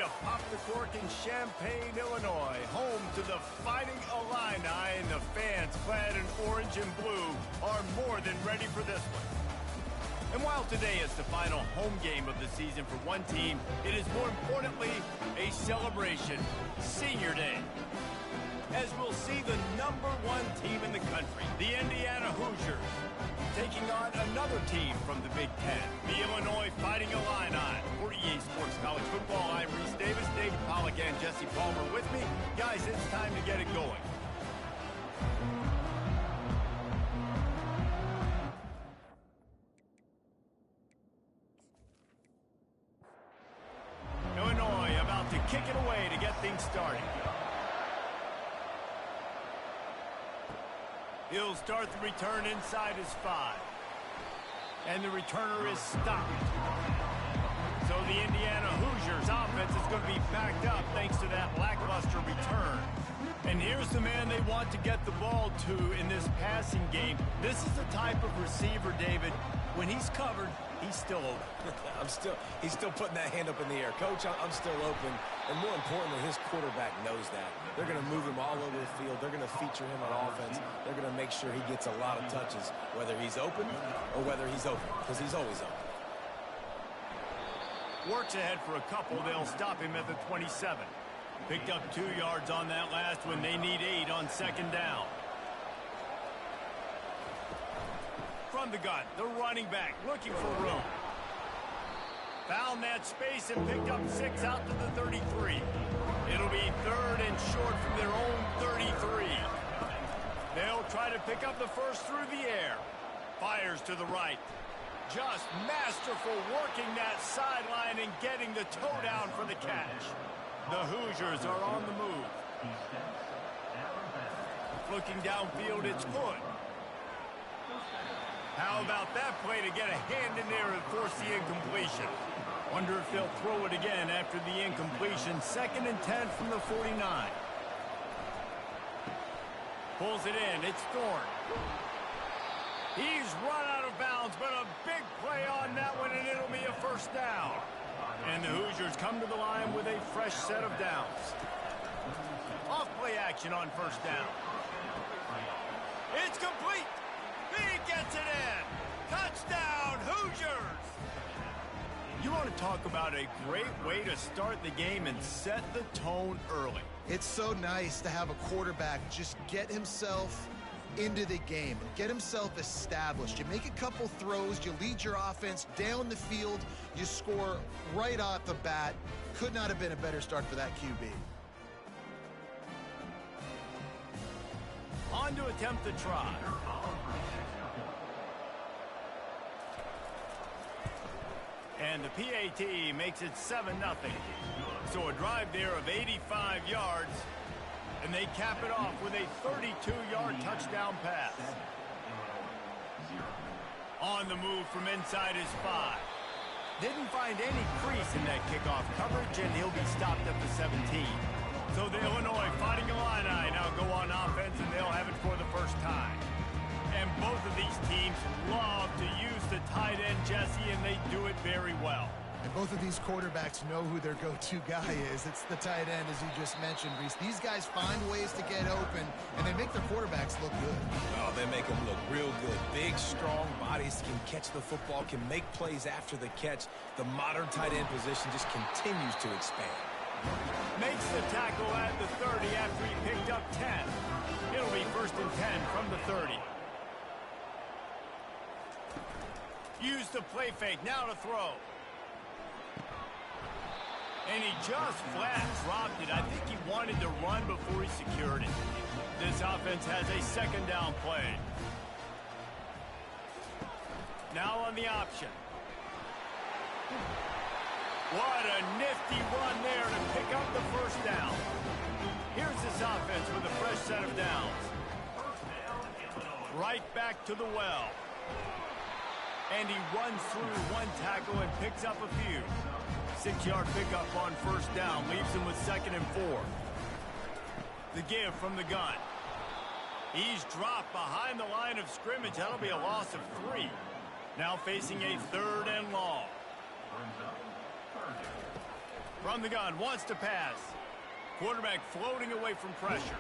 to pop the cork in Champaign, Illinois, home to the Fighting Illini, and the fans clad in orange and blue are more than ready for this one. And while today is the final home game of the season for one team, it is more importantly a celebration, Senior Day. As we'll see the #1 team in the country, the Indiana Hoosiers, taking on another team from the Big Ten, the Illinois Fighting Illini. For EA Sports College Football, I'm Reese Davis, David Pollack, and Jesse Palmer with me. Guys, it's time to get it going. Illinois about to kick it away to get things started. He'll start the return inside his 5. And the returner is stopped. So the Indiana Hoosiers offense is going to be backed up thanks to that lackluster return. And here's the man they want to get the ball to in this passing game. This is the type of receiver, David, when he's covered, he's still open. He's still putting that hand up in the air. Coach, I'm still open. And more importantly, his quarterback knows that. They're going to move him all over the field. They're going to feature him on offense. They're going to make sure he gets a lot of touches, whether he's open or whether he's open, because he's always open. Works ahead for a couple. They'll stop him at the 27. Picked up 2 yards on that last one. They need 8 on second down. From the gun, the running back looking for room. Found that space and picked up 6 out to the 33. It'll be 3rd and short from their own 33. They'll try to pick up the first through the air. Fires to the right. Just masterful working that sideline and getting the toe down for the catch. The Hoosiers are on the move. Looking downfield, it's Hood. How about that play to get a hand in there and force the incompletion? Wonder if they'll throw it again after the incompletion. 2nd and 10 from the 49. Pulls it in. It's Thorne. He's run out of bounds, but a big play on that one, and it'll be a first down. And the Hoosiers come to the line with a fresh set of downs. Off-play action on first down. It's complete. He gets it in. Touchdown, Hoosiers. You want to talk about a great way to start the game and set the tone early. It's so nice to have a quarterback just get himself into the game, get himself established. You make a couple throws, you lead your offense down the field, you score right off the bat. Could not have been a better start for that QB. On to attempt the try. And the PAT makes it 7-0. So a drive there of 85 yards. And they cap it off with a 32-yard touchdown pass. On the move from inside his 5. Didn't find any crease in that kickoff coverage, and he'll be stopped at the 17. So the Illinois Fighting Illini now go on offense, and they'll have it for the first time. And both of these teams love to use the tight end, Jesse, and they do it very well. And both of these quarterbacks know who their go-to guy is. It's the tight end, as you just mentioned, Reese. These guys find ways to get open, and they make their quarterbacks look good. Oh, they make them look real good. Big, strong bodies, can catch the football, can make plays after the catch. The modern tight end position just continues to expand. Makes the tackle at the 30 after he picked up 10. It'll be 1st and 10 from the 30. Use the play fake, now to throw. And he just flat dropped it. I think he wanted to run before he secured it. This offense has a 2nd down play. Now on the option. What a nifty run there to pick up the first down. Here's this offense with a fresh set of downs. Right back to the well. And he runs through one tackle and picks up a few. 6-yard pickup on first down, leaves him with 2nd and 4. The give from the gun. He's dropped behind the line of scrimmage. That'll be a loss of 3. Now facing a 3rd and long. From the gun, wants to pass. Quarterback floating away from pressure.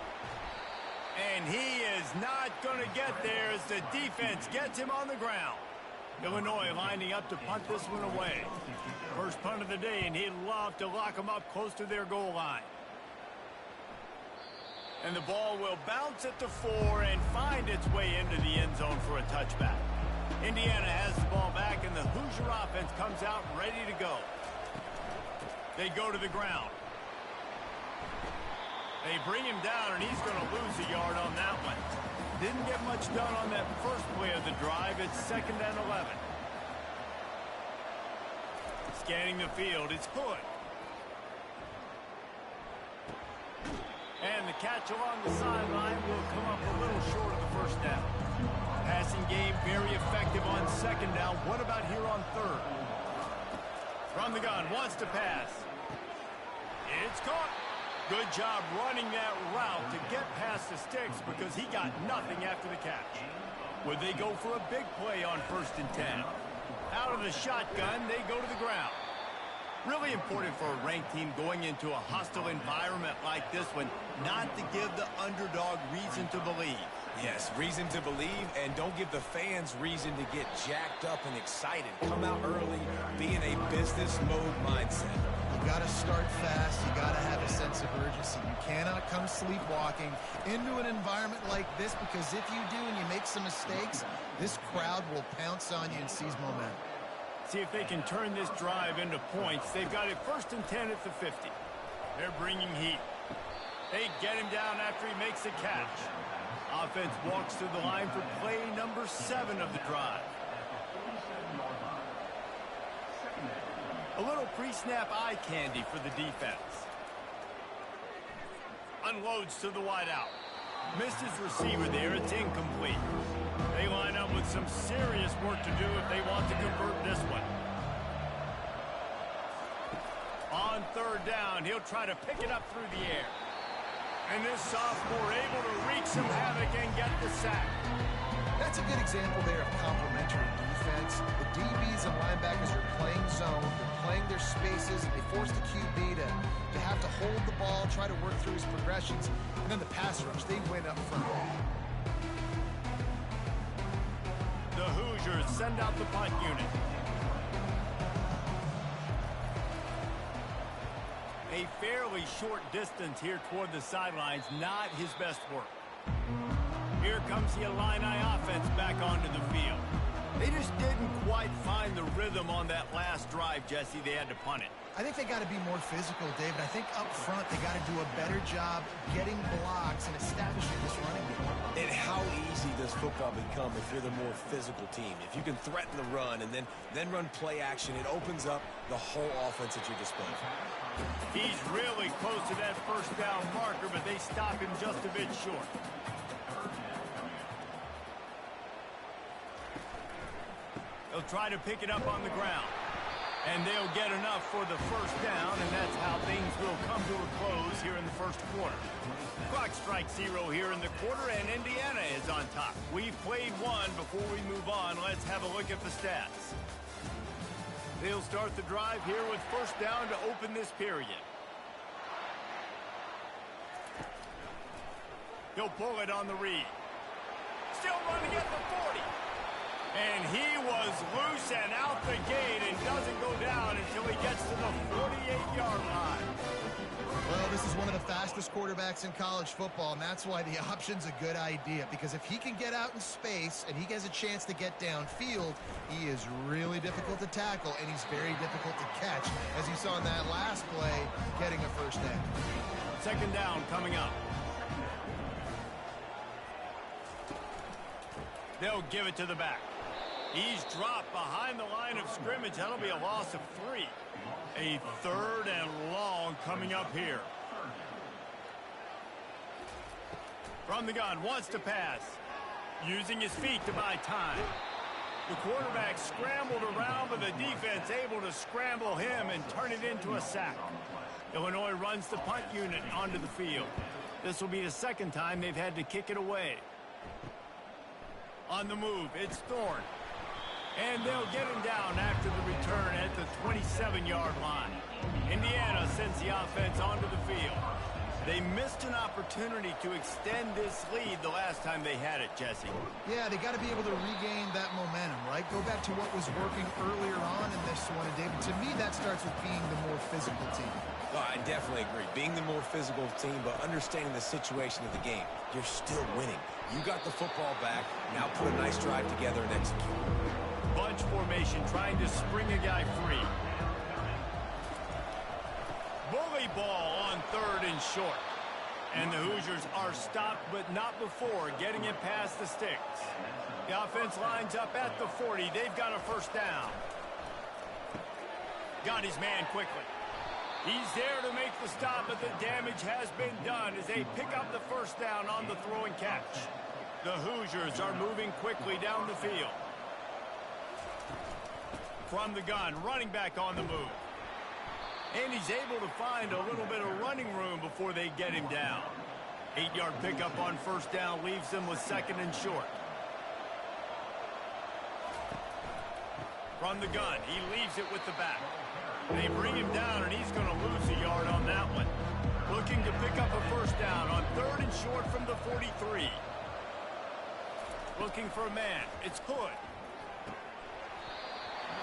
And he is not going to get there as the defense gets him on the ground. Illinois lining up to punt this one away. First punt of the day, and he'd love to lock them up close to their goal line. And the ball will bounce at the 4 and find its way into the end zone for a touchback. Indiana has the ball back, and the Hoosier offense comes out ready to go. They go to the ground. They bring him down, and he's going to lose a yard on that one. Didn't get much done on that first play of the drive. It's 2nd and 11. Scanning the field, it's Hood. And the catch along the sideline will come up a little short of the first down. Passing game very effective on 2nd down. What about here on 3rd? From the gun, wants to pass. It's caught. Good job running that route to get past the sticks because he got nothing after the catch. Would they go for a big play on 1st and 10? Out of the shotgun, they go to the ground. Really important for a ranked team going into a hostile environment like this one, not to give the underdog reason to believe. Yes, reason to believe, and don't give the fans reason to get jacked up and excited. Come out early, be in a business mode mindset. You got to start fast. You got to have a sense of urgency. You cannot come sleepwalking into an environment like this, because if you do and you make some mistakes, this crowd will pounce on you and seize momentum. See if they can turn this drive into points. They've got it 1st and 10 at the 50. They're bringing heat. They get him down after he makes the catch. Offense walks to the line for play number 7 of the drive. A little pre-snap eye candy for the defense. Unloads to the wideout. Missed his receiver there. It's incomplete. They line up with some serious work to do if they want to convert this one. On 3rd down, he'll try to pick it up through the air. And this sophomore able to wreak some havoc and get the sack. That's a good example there of complementary defense. The DBs and linebackers are playing zone, they're playing their spaces, and they force the QB to have to hold the ball, try to work through his progressions. And then the pass rush, they win up front. The Hoosiers send out the punt unit. A fairly short distance here toward the sidelines, not his best work. Here comes the Illini offense back onto the field. They just didn't quite find the rhythm on that last drive, Jesse. They had to punt it. I think they got to be more physical, David. I think up front they got to do a better job getting blocks and establishing this running game. And how easy does football become if you're the more physical team? If you can threaten the run and then run play action, it opens up the whole offense at your disposal. He's really close to that 1st down marker, but they stop him just a bit short. They'll try to pick it up on the ground. And they'll get enough for the 1st down, and that's how things will come to a close here in the 1st quarter. Clock strikes 0 here in the quarter, and Indiana is on top. We've played one. Before we move on, let's have a look at the stats. They'll start the drive here with 1st down to open this period. He'll pull it on the read. Still running at the 40. And he was loose and out the gate and doesn't go down until he gets to the 48-yard line. Well, this is one of the fastest quarterbacks in college football, and that's why the option's a good idea, because if he can get out in space and he has a chance to get downfield, he is really difficult to tackle, and he's very difficult to catch, as you saw in that last play, getting a 1st down. 2nd down coming up. They'll give it to the back. He's dropped behind the line of scrimmage. That'll be a loss of 3. A 3rd and long coming up here. From the gun, wants to pass. Using his feet to buy time. The quarterback scrambled around, but the defense able to scramble him and turn it into a sack. Illinois runs the punt unit onto the field. This will be the 2nd time they've had to kick it away. On the move, it's Thorne. And they'll get him down after the return at the 27-yard line. Indiana sends the offense onto the field. They missed an opportunity to extend this lead the last time they had it, Jesse. Yeah, they got to be able to regain that momentum, right? Go back to what was working earlier on in this one. And, David, to me, that starts with being the more physical team. Oh, I definitely agree. Being the more physical team, but understanding the situation of the game. You're still winning. You got the football back. Now put a nice drive together and execute. Bunch formation trying to spring a guy free. Bully ball on 3rd and short. And the Hoosiers are stopped, but not before getting it past the sticks. The offense lines up at the 40. They've got a first down. Got his man quickly. He's there to make the stop, but the damage has been done as they pick up the first down on the throw and catch. The Hoosiers are moving quickly down the field. From the gun, running back on the move. And he's able to find a little bit of running room before they get him down. 8-yard pickup on first down leaves them with 2nd and short. From the gun, he leaves it with the back. They bring him down, and he's going to lose a yard on that one. Looking to pick up a first down on 3rd and short from the 43. Looking for a man. It's Hood.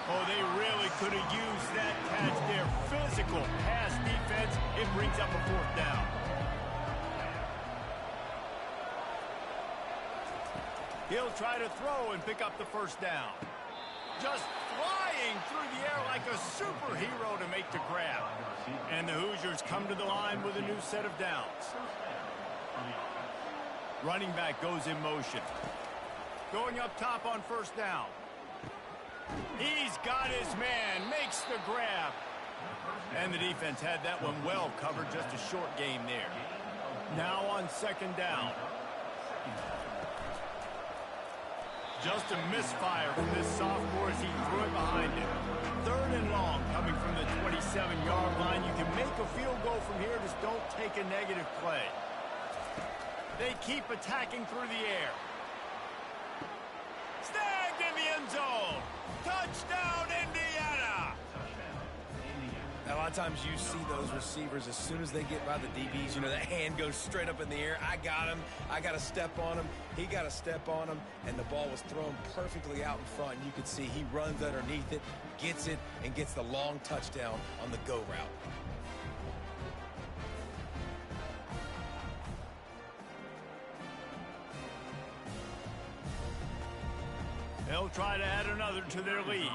Oh, they really could have used that catch there. Physical pass defense. It brings up a 4th down. He'll try to throw and pick up the first down. Just flying through the air like a superhero to make the grab. And the Hoosiers come to the line with a new set of downs. Running back goes in motion. Going up top on first down. He's got his man, makes the grab. And the defense had that one well covered, just a short game there. Now on 2nd down. Just a misfire from this sophomore as he threw it behind him. 3rd and long coming from the 27-yard line. You can make a field goal from here, just don't take a negative play. They keep attacking through the air. Snagged in the end zone. Touchdown, Indiana! A lot of times you see those receivers, as soon as they get by the DBs, you know, that hand goes straight up in the air. I got him. I got to step on him. He got to step on him. And the ball was thrown perfectly out in front. And you could see he runs underneath it, gets it, and gets the long touchdown on the go route. They'll try to add another to their lead.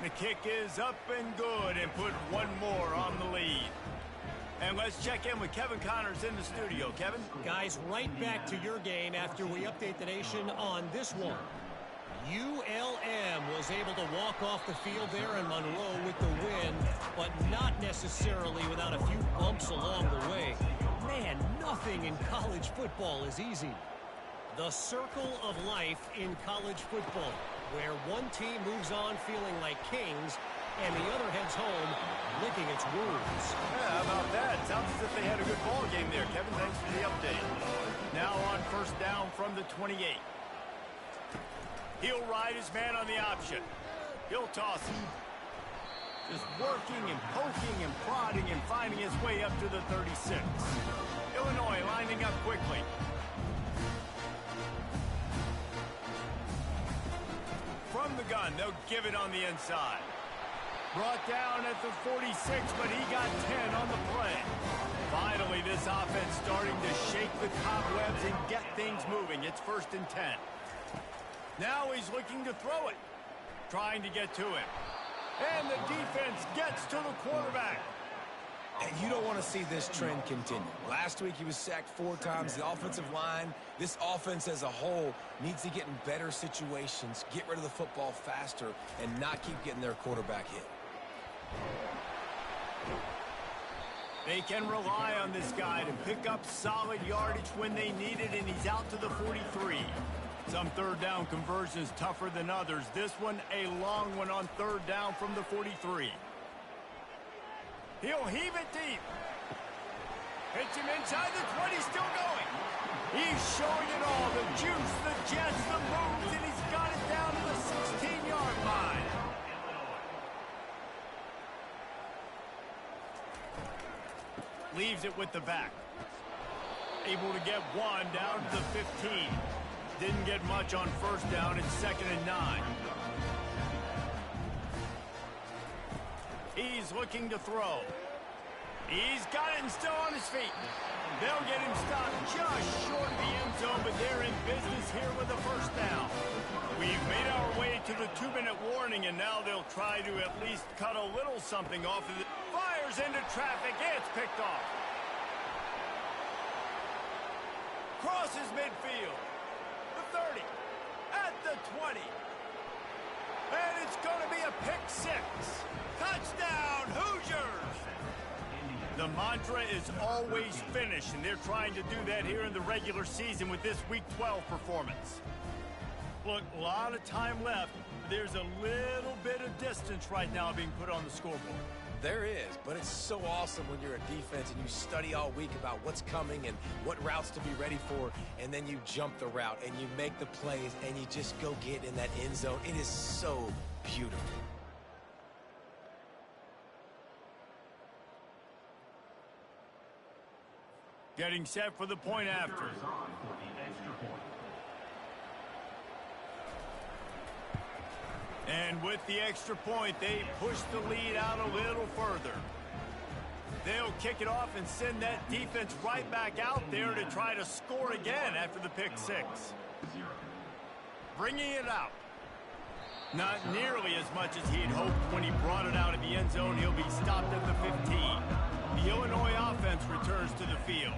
The kick is up and good and put one more on the lead. And let's check in with Kevin Connors in the studio. Kevin? Guys, right back to your game after we update the nation on this one. ULM was able to walk off the field there in Monroe with the win, but not necessarily without a few bumps along the way. Man, nothing in college football is easy. The circle of life in college football, where one team moves on feeling like kings and the other heads home licking its wounds. Yeah, how about that? Sounds as if they had a good ball game there. Kevin, thanks for the update. Now on first down from the 28. He'll ride his man on the option. He'll toss him. Just working and poking and prodding and finding his way up to the 36. Illinois lining up quickly. From the gun, they'll give it on the inside. Brought down at the 46, but he got 10 on the play. Finally, this offense starting to shake the cobwebs and get things moving. It's 1st and 10. Now he's looking to throw it. Trying to get to him. And the defense gets to the quarterback. And you don't want to see this trend continue. Last week he was sacked 4 times. The offensive line, this offense as a whole, needs to get in better situations, get rid of the football faster, and not keep getting their quarterback hit. They can rely on this guy to pick up solid yardage when they need it, and he's out to the 43. Some third down conversions tougher than others. This one, a long one on third down from the 43. He'll heave it deep. Hits him inside the 20, still going. He's showing it all, the juice, the jets, the moves, and he's got it down to the 16-yard line. Leaves it with the back. Able to get one down to the 15. Didn't get much on first down. It's 2nd and 9. He's looking to throw. He's got it and still on his feet. They'll get him stopped just short of the end zone, but they're in business here with a first down. We've made our way to the 2-minute warning, and now they'll try to at least cut a little something off of it. Fires into traffic. It's picked off. Crosses midfield. The 30. At the 20. And it's going to be a pick 6. Touchdown, Hoosiers! The mantra is always finish, and they're trying to do that here in the regular season with this Week 12 performance. Look, a lot of time left. There's a little bit of distance right now being put on the scoreboard. There is, but it's so awesome when you're a defense and you study all week about what's coming and what routes to be ready for, and then you jump the route and you make the plays and you just go get in that end zone. It is so beautiful. Getting set for the point after. And with the extra point, they push the lead out a little further. They'll kick it off and send that defense right back out there to try to score again after the pick 6. Bringing it out. Not nearly as much as he had hoped when he brought it out of the end zone. He'll be stopped at the 15. The Illinois offense returns to the field.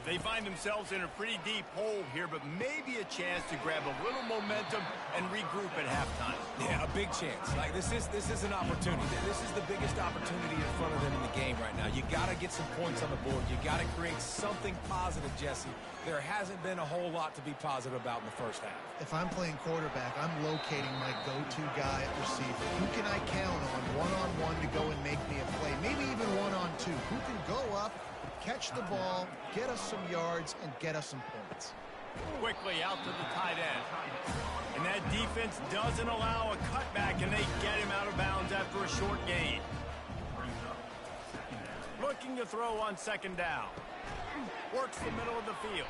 They find themselves in a pretty deep hole here, but maybe a chance to grab a little momentum and regroup at halftime. Yeah, a big chance. Like this is an opportunity. This is the biggest opportunity in front of them in the game right now. You got to get some points on the board. You got to create something positive, Jesse. There hasn't been a whole lot to be positive about in the first half. If I'm playing quarterback, I'm locating my go-to guy at receiver. Who can I count on one-on-one to go and make me a play? Maybe even one-on-two. Who can go up, catch the ball, get us some yards, and get us some points. Quickly out to the tight end. And that defense doesn't allow a cutback, and they get him out of bounds after a short gain. Looking to throw on 2nd down. Works the middle of the field.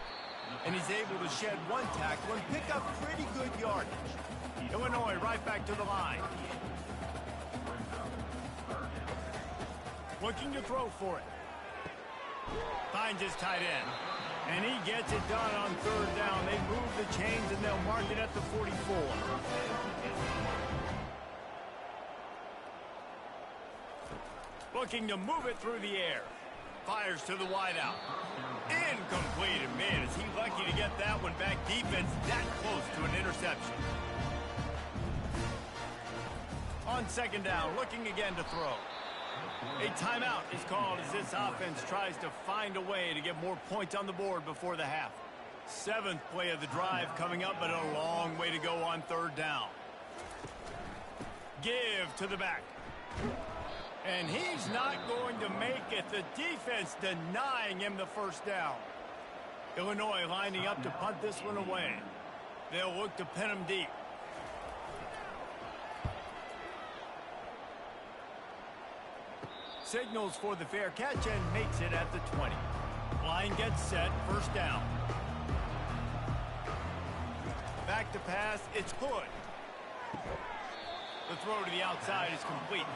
And he's able to shed one tackle and pick up pretty good yardage. Illinois right back to the line. Looking to throw for it. Finds his tight end. And he gets it done on 3rd down. They move the chains and they'll mark it at the 44. Looking to move it through the air. Fires to the wideout. Incomplete. And man, is he lucky to get that one back. Defense that close to an interception. On 2nd down, looking again to throw. A timeout is called as this offense tries to find a way to get more points on the board before the half. 7th play of the drive coming up, but a long way to go on 3rd down. Give to the back. And he's not going to make it. The defense denying him the first down. Illinois lining up to punt this one away. They'll look to pin him deep. Signals for the fair catch and makes it at the 20. Line gets set, 1st down. Back to pass, it's Hood. The throw to the outside is complete.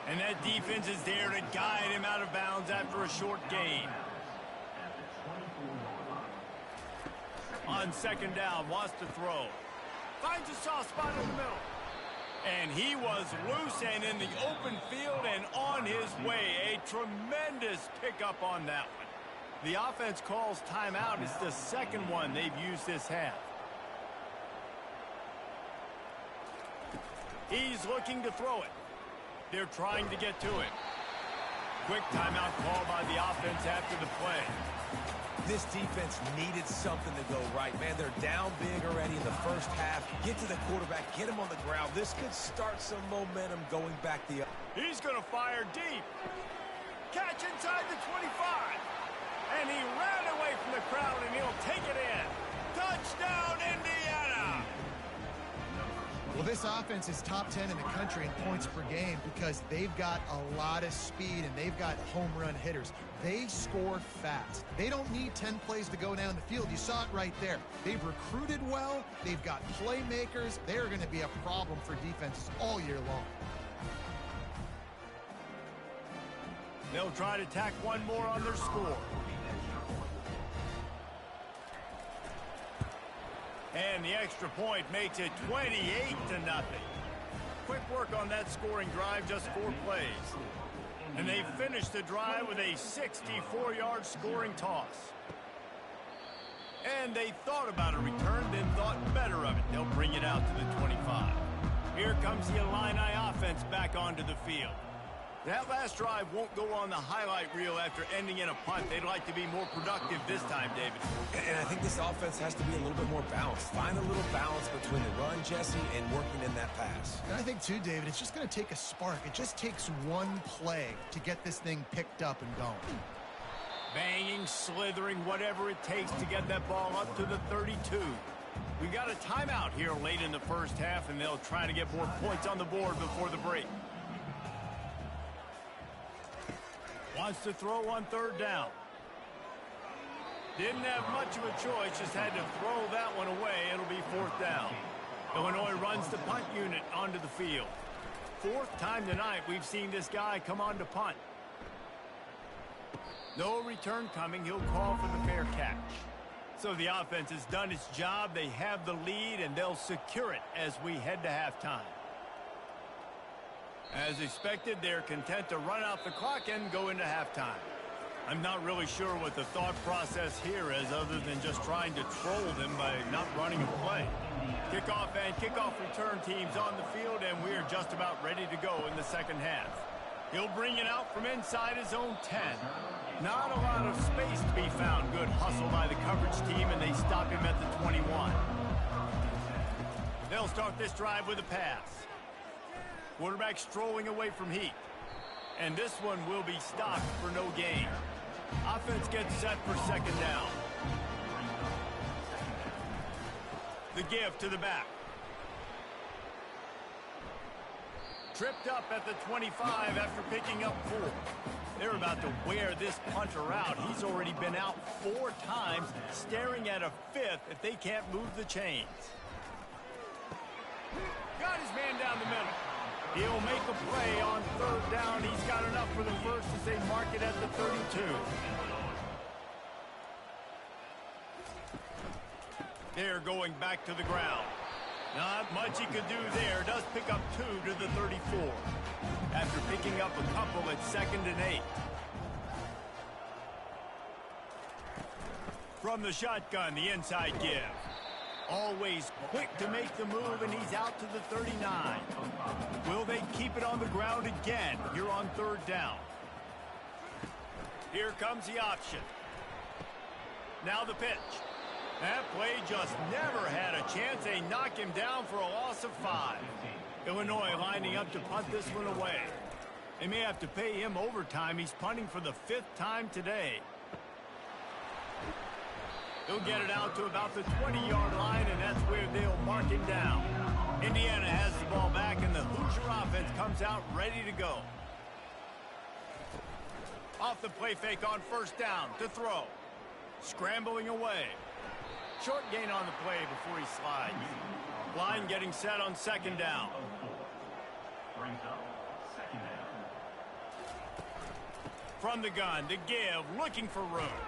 And that defense is there to guide him out of bounds after a short gain. On 2nd down, wants to throw. Finds a soft spot in the middle. And he was loose and in the open field and on his way. A tremendous pickup on that one. The offense calls timeout. It's the 2nd one they've used this half. He's looking to throw it. They're trying to get to it. Quick timeout call by the offense after the play. This defense needed something to go right, man. They're down big already in the first half. Get to the quarterback, get him on the ground. This could start some momentum going back the other. He's going to fire deep. Catch inside the 25. And he ran away from the crowd, and he'll take it in. Touchdown, Indiana! Well, this offense is top 10 in the country in points per game because they've got a lot of speed and they've got home run hitters. They score fast. They don't need 10 plays to go down the field. You saw it right there. They've recruited well. They've got playmakers. They're going to be a problem for defenses all year long. They'll try to tack one more on their score. And the extra point makes it 28-0. Quick work on that scoring drive, just 4 plays. And they finish the drive with a 64-yard scoring toss. And they thought about a return, then thought better of it. They'll bring it out to the 25. Here comes the Illini offense back onto the field. That last drive won't go on the highlight reel after ending in a punt. They'd like to be more productive this time, David. And I think this offense has to be a little bit more balanced. Find a little balance between the run, Jesse, and working in that pass. And I think, too, David, it's just going to take a spark. It just takes one play to get this thing picked up and going. Banging, slithering, whatever it takes to get that ball up to the 32. We got a timeout here late in the first half, and they'll try to get more points on the board before the break. Wants to throw on 3rd down. Didn't have much of a choice, just had to throw that one away. It'll be 4th down. Illinois runs the punt unit onto the field. 4th time tonight we've seen this guy come on to punt. No return coming. He'll call for the fair catch. So the offense has done its job. They have the lead, and they'll secure it as we head to halftime. As expected, they're content to run out the clock and go into halftime. I'm not really sure what the thought process here is other than just trying to troll them by not running a play. Kickoff and kickoff return teams on the field, and we're just about ready to go in the second half. He'll bring it out from inside his own 10. Not a lot of space to be found. Good hustle by the coverage team, and they stop him at the 21. They'll start this drive with a pass. Quarterback strolling away from heat. And this one will be stopped for no gain. Offense gets set for 2nd down. The give to the back. Tripped up at the 25 after picking up 4. They're about to wear this punter out. He's already been out 4 times, staring at a 5th if they can't move the chains. Got his man down the middle. He'll make a play on 3rd down. He's got enough for the first as they mark it at the 32. They're going back to the ground. Not much he could do there. Does pick up 2 to the 34. After picking up a couple at 2nd and 8. From the shotgun, the inside give. Always quick to make the move, and he's out to the 39. Will they keep it on the ground again here on 3rd down? Here comes the option. Now the pitch. That play just never had a chance. They knock him down for a loss of 5. Illinois lining up to punt this one away. They may have to pay him overtime. He's punting for the 5th time today. He'll get it out to about the 20-yard line, and that's where they'll mark him down. Indiana has the ball back, and the Hoosier offense comes out ready to go. Off the play fake on 1st down to throw. Scrambling away. Short gain on the play before he slides. Line getting set on 2nd down. From the gun, to give, looking for room.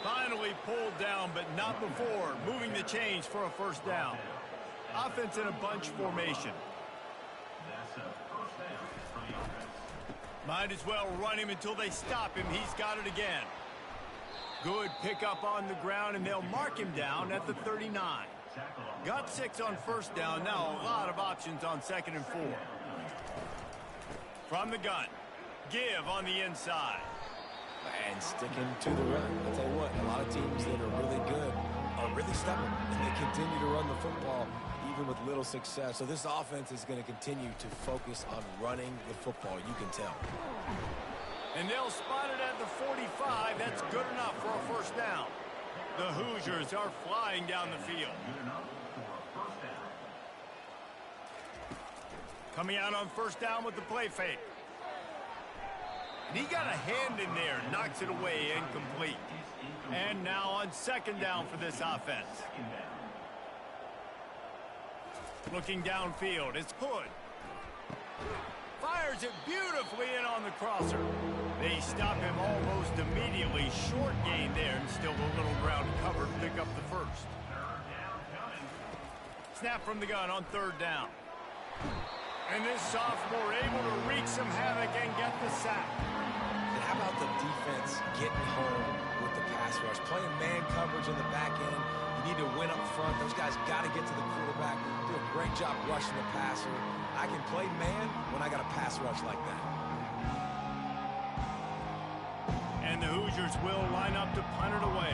Finally pulled down, but not before. Moving the chains for a 1st down. Offense in a bunch formation. Might as well run him until they stop him. He's got it again. Good pickup on the ground, and they'll mark him down at the 39. Got 6 on 1st down. Now a lot of options on 2nd and 4. From the gun. Give on the inside. And sticking to the run. I'll tell you what, a lot of teams that are really good are really stubborn, and they continue to run the football even with little success. So this offense is going to continue to focus on running the football, you can tell. And they'll spot it at the 45. That's good enough for a first down. The Hoosiers are flying down the field. Coming out on first down with the play fake. And he got a hand in there, knocks it away, incomplete. And now on second down for this offense. Looking downfield, it's Hood. Fires it beautifully in on the crosser. They stop him almost immediately. Short gain there, and still a little ground covered. Pick up the first. Snap from the gun on third down. And this sophomore able to wreak some havoc and get the sack. And how about the defense getting home with the pass rush? Playing man coverage in the back end. You need to win up front. Those guys got to get to the quarterback. Do a great job rushing the passer. I can play man when I got a pass rush like that. And the Hoosiers will line up to punt it away.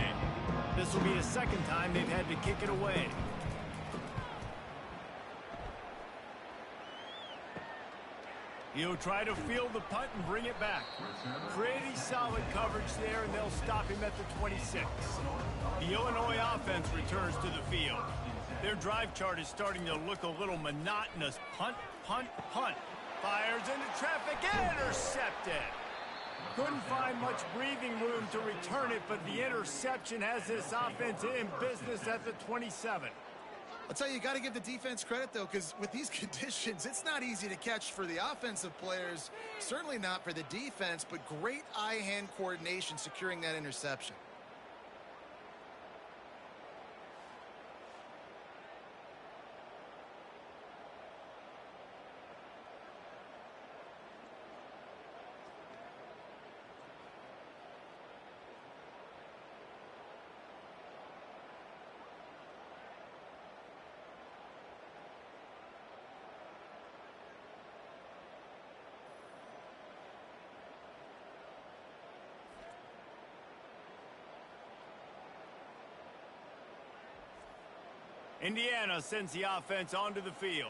This will be the second time they've had to kick it away. He'll try to field the punt and bring it back. Pretty solid coverage there, and they'll stop him at the 26. The Illinois offense returns to the field. Their drive chart is starting to look a little monotonous. Punt, punt, punt. Fires into traffic, intercepted. Couldn't find much breathing room to return it, but the interception has this offense in business at the 27. I'll tell you, you got to give the defense credit, though, because with these conditions, it's not easy to catch for the offensive players, certainly not for the defense, but great eye-hand coordination securing that interception. Indiana sends the offense onto the field.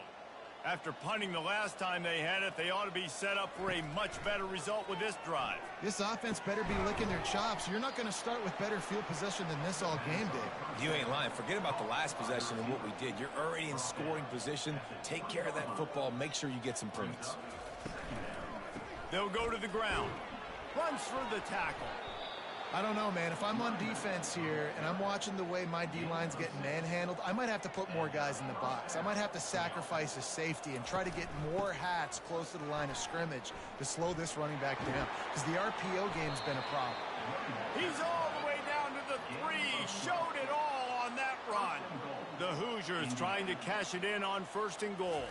After punting the last time they had it, they ought to be set up for a much better result with this drive. This offense better be licking their chops. You're not going to start with better field possession than this all game, Dave. You ain't lying. Forget about the last possession and what we did. You're already in scoring position. Take care of that football. Make sure you get some points. They'll go to the ground. Runs through the tackle. I don't know, man. If I'm on defense here and I'm watching the way my D-line's getting manhandled, I might have to put more guys in the box. I might have to sacrifice a safety and try to get more hats close to the line of scrimmage to slow this running back down, because the RPO game's been a problem. He's all the way down to the 3. Showed it all on that run. The Hoosiers trying to cash it in on first and goal.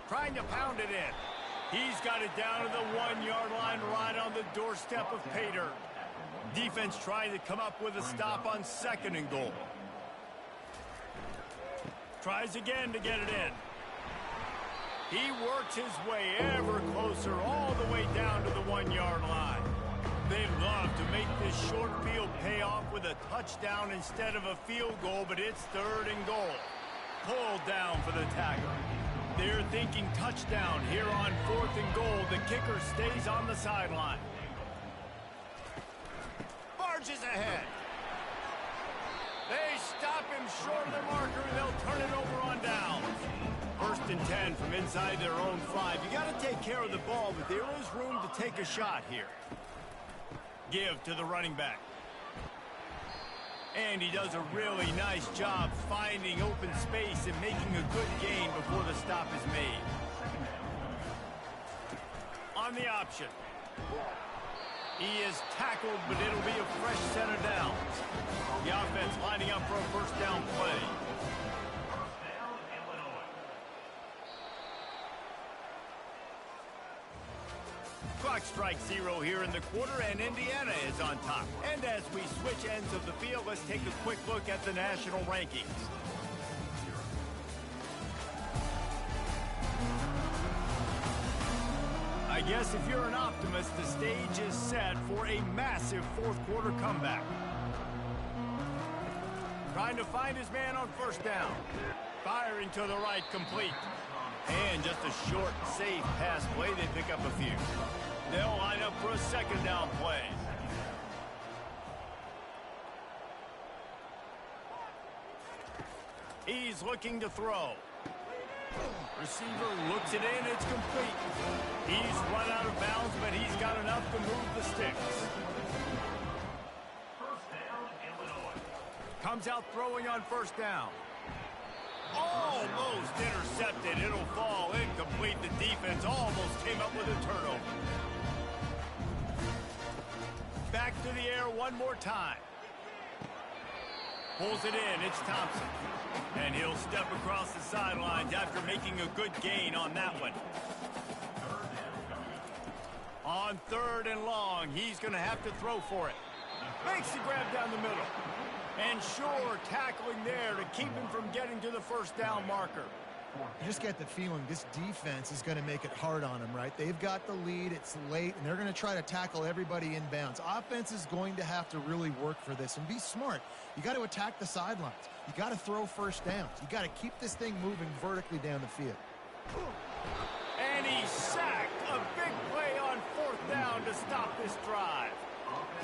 Trying to pound it in. He's got it down to the 1-yard line right on the doorstep of Pater. Defense trying to come up with a stop on second and goal. Tries again to get it in. He works his way ever closer all the way down to the 1-yard line. They'd love to make this short field pay off with a touchdown instead of a field goal, but it's third and goal. Pulled down for the tackle. They're thinking touchdown here on fourth and goal. The kicker stays on the sideline. Barges ahead. They stop him short of the marker, and they'll turn it over on down. First and 10 from inside their own 5. You got to take care of the ball, but there is room to take a shot here. Give to the running back. And he does a really nice job finding open space and making a good gain before the stop is made. On the option. He is tackled, but it'll be a fresh set of downs. The offense lining up for a first down play. Clock strikes 0 here in the quarter, and Indiana is on top. And as we switch ends of the field, let's take a quick look at the national rankings. I guess if you're an optimist, the stage is set for a massive fourth quarter comeback. Trying to find his man on first down. Firing to the right, complete. And just a short, safe pass play, they pick up a few. They'll line up for a second down play. He's looking to throw. Receiver looks it in, it's complete. He's run out of bounds, but he's got enough to move the sticks. First down, Illinois. Comes out throwing on first down. Almost intercepted. It'll fall incomplete. The defense almost came up with a turnover. Back to the air one more time. Pulls it in. It's Thompson. And he'll step across the sidelines after making a good gain on that one. On third and long, he's going to have to throw for it. Makes the grab down the middle. And sure, tackling there to keep him from getting to the first down marker. You just get the feeling this defense is going to make it hard on them, right? They've got the lead, it's late, and they're going to try to tackle everybody in bounds. Offense is going to have to really work for this and be smart. You got to attack the sidelines. You got to throw first downs. You got to keep this thing moving vertically down the field. And he sacked. A big play on fourth down to stop this drive.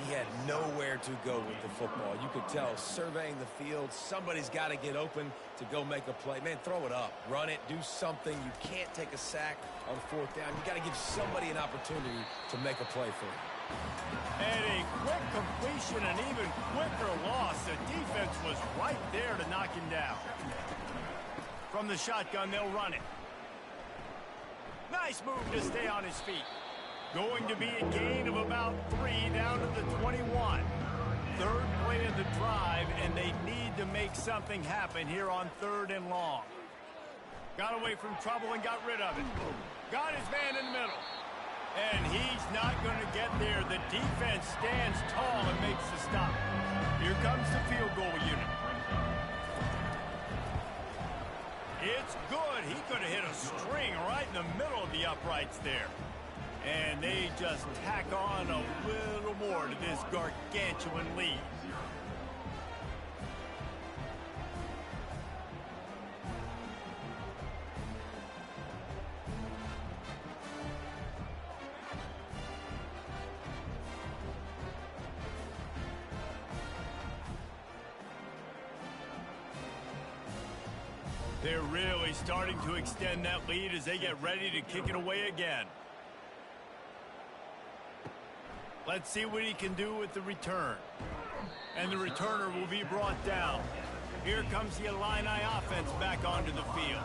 He had nowhere to go with the football. You could tell, surveying the field, somebody's got to get open to go make a play. Man, throw it up, run it, do something. You can't take a sack on fourth down. You got to give somebody an opportunity to make a play for you. And a quick completion, an even quicker loss. The defense was right there to knock him down. From the shotgun, they'll run it. Nice move to stay on his feet. Going to be a gain of about 3 down to the 21. Third play of the drive, and they need to make something happen here on third and long. Got away from trouble and got rid of it. Got his man in the middle. And he's not going to get there. The defense stands tall and makes the stop. Here comes the field goal unit. It's good. He could have hit a string right in the middle of the uprights there. And they just tack on a little more to this gargantuan lead. They're really starting to extend that lead as they get ready to kick it away again. Let's see what he can do with the return. And the returner will be brought down. Here comes the Illini offense back onto the field.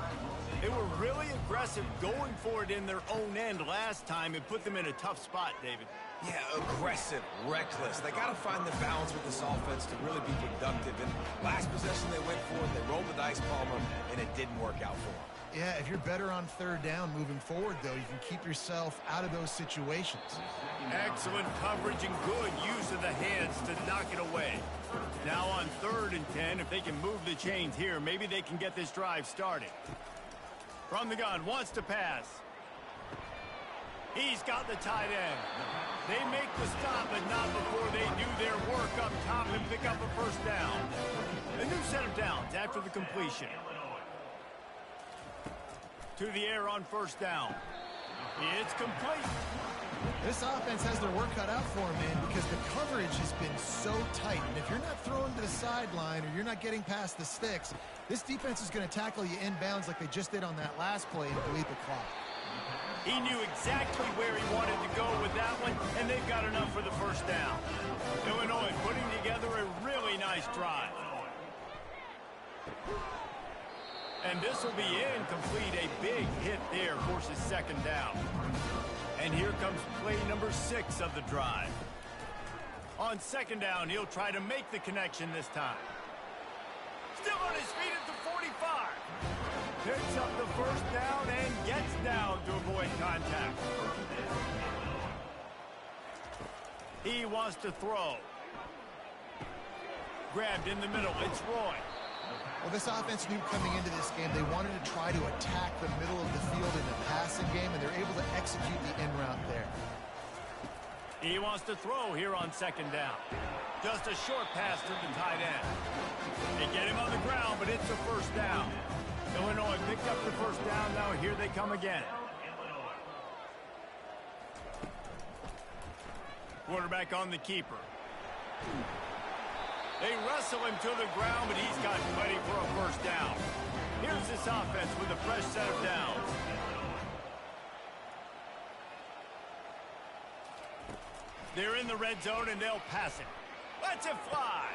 They were really aggressive going for it in their own end last time. It put them in a tough spot, David. Yeah, aggressive, reckless. They got to find the balance with this offense to really be productive. And last possession they went for it, they rolled the dice, Palmer, and it didn't work out for them. Yeah, if you're better on third down moving forward, though, you can keep yourself out of those situations. Excellent coverage and good use of the hands to knock it away. Now on 3rd and 10, if they can move the chains here, maybe they can get this drive started. From the gun, wants to pass. He's got the tight end. They make the stop, but not before they do their work up top and pick up a first down. A new set of downs after the completion. To the air on first down. It's complete. This offense has their work cut out for them, man, because the coverage has been so tight. And if you're not throwing to the sideline or you're not getting past the sticks, this defense is going to tackle you inbounds like they just did on that last play and bleed the clock. He knew exactly where he wanted to go with that one, and they've got enough for the first down. Illinois putting together a really nice drive. And this will be incomplete. A big hit there forces second down. And here comes play number 6 of the drive. On second down, he'll try to make the connection this time. Still on his feet at the 45. Picks up the first down and gets down to avoid contact. He wants to throw. Grabbed in the middle. It's Roy. Well, this offense knew coming into this game they wanted to try to attack the middle of the field in the passing game, and they're able to execute the in route there. He wants to throw here on second down. Just a short pass to the tight end. They get him on the ground, but it's a first down. Illinois picked up the first down. Now here they come again. Quarterback on the keeper. They wrestle him to the ground, but he's got plenty for a first down. Here's this offense with a fresh set of downs. They're in the red zone, and they'll pass it. Let's it fly.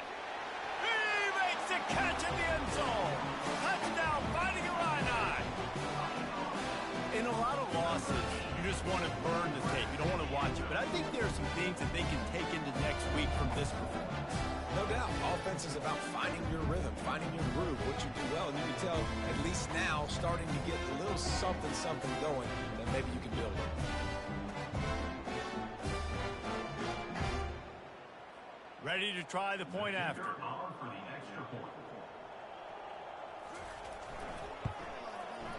He makes the catch in the end zone. Touchdown, Fighting Illini. In a lot of losses, you just want to burn the tape. You don't want to watch it. But I think there are some things that they can take into next week from this performance. No doubt. Offense is about finding your rhythm, finding your groove, what you do well. And you can tell, at least now, starting to get a little something going that maybe you can build on. Ready to try the point after.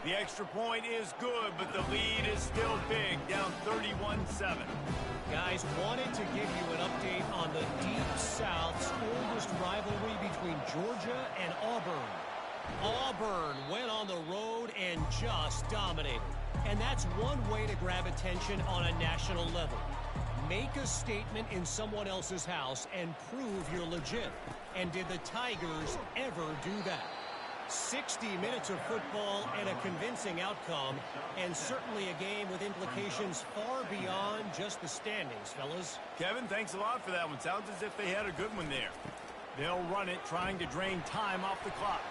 The extra point is good, but the lead is still big, down 31-7. Guys, wanted to give you an update on the Deep South's oldest rivalry between Georgia and Auburn. Auburn went on the road and just dominated. And that's one way to grab attention on a national level. Make a statement in someone else's house and prove you're legit. And did the Tigers ever do that? 60 minutes of football and a convincing outcome, and certainly a game with implications far beyond just the standings, fellas. Kevin, thanks a lot for that one. Sounds as if they had a good one there. They'll run it, trying to drain time off the clock.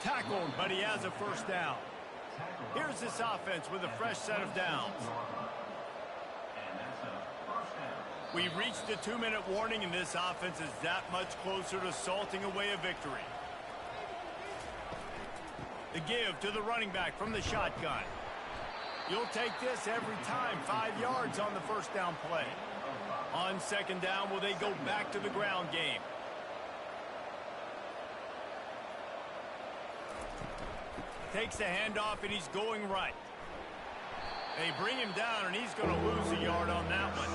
Tackled, but he has a first down. Here's this offense with a fresh set of downs. We've reached the 2-minute warning, and this offense is that much closer to salting away a victory. The give to the running back from the shotgun. You'll take this every time. 5 yards on the first down play. On second down, will they go back to the ground game? Takes the handoff, and he's going right. They bring him down, and he's going to lose a yard on that one.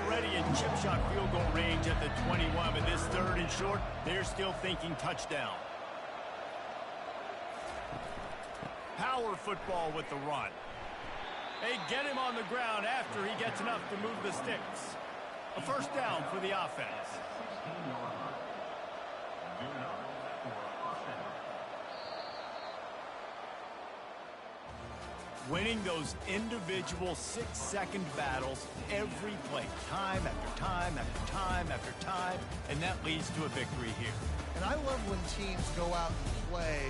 Already in chip shot field goal range at the 21, but this third and short, they're still thinking touchdown. Power football with the run. They get him on the ground after he gets enough to move the sticks. A first down for the offense. Winning those individual 6-second battles every play, time after time after time after time, and that leads to a victory here. And I love when teams go out and play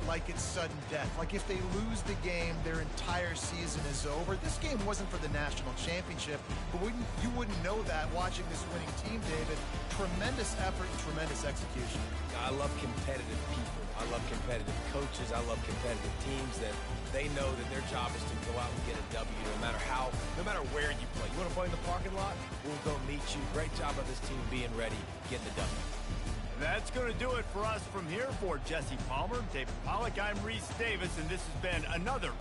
like it's sudden death. Like if they lose the game, their entire season is over. This game wasn't for the national championship, but you wouldn't know that watching this winning team, David. Tremendous effort and tremendous execution. I love competitive people. I love competitive coaches. I love competitive teams that they know that their job is to go out and get a W no matter where you play. You want to play in the parking lot? We'll go meet you. Great job of this team being ready, getting the W. That's going to do it for us from here. For Jesse Palmer, David Pollack, I'm Reese Davis, and this has been another